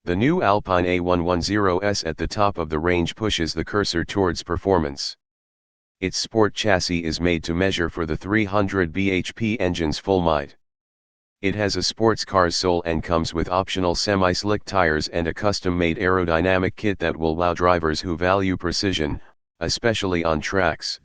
The new Alpine A110 S at the top of the range pushes the cursor towards performance. Its sport chassis is made to measure for the 300 bhp engine's full might. It has a sports car's soul and comes with optional semi-slick tires and a custom-made aerodynamic kit that will wow drivers who value precision, especially on tracks.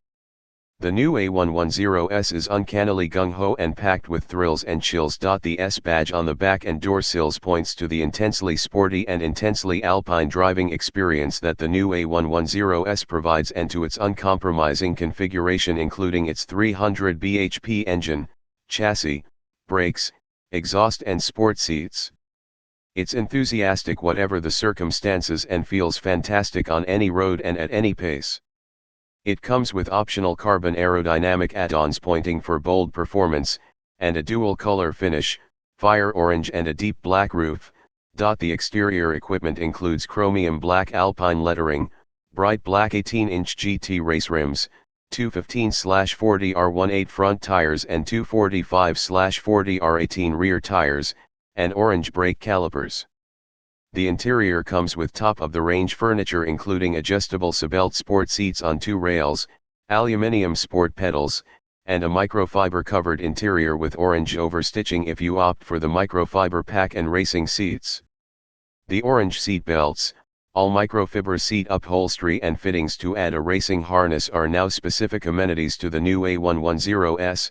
The new A110 S is uncannily gung-ho and packed with thrills and chills. The S badge on the back and door sills points to the intensely sporty and intensely alpine driving experience that the new A110 S provides and to its uncompromising configuration, including its 300 bhp engine, chassis, brakes, exhaust and sport seats. It's enthusiastic whatever the circumstances and feels fantastic on any road and at any pace. It comes with optional carbon aerodynamic add-ons pointing for bold performance, and a dual color finish, fire orange and a deep black roof. The exterior equipment includes chromium black Alpine lettering, bright black 18-inch GT race rims, 215/40 R18 front tires and 245/40 R18 rear tires, and orange brake calipers. The interior comes with top-of-the-range furniture including adjustable Sebelt sport seats on 2 rails, aluminium sport pedals, and a microfiber covered interior with orange overstitching if you opt for the microfiber pack and racing seats. The orange seat belts, all microfiber seat upholstery and fittings to add a racing harness are now specific amenities to the new A110 S,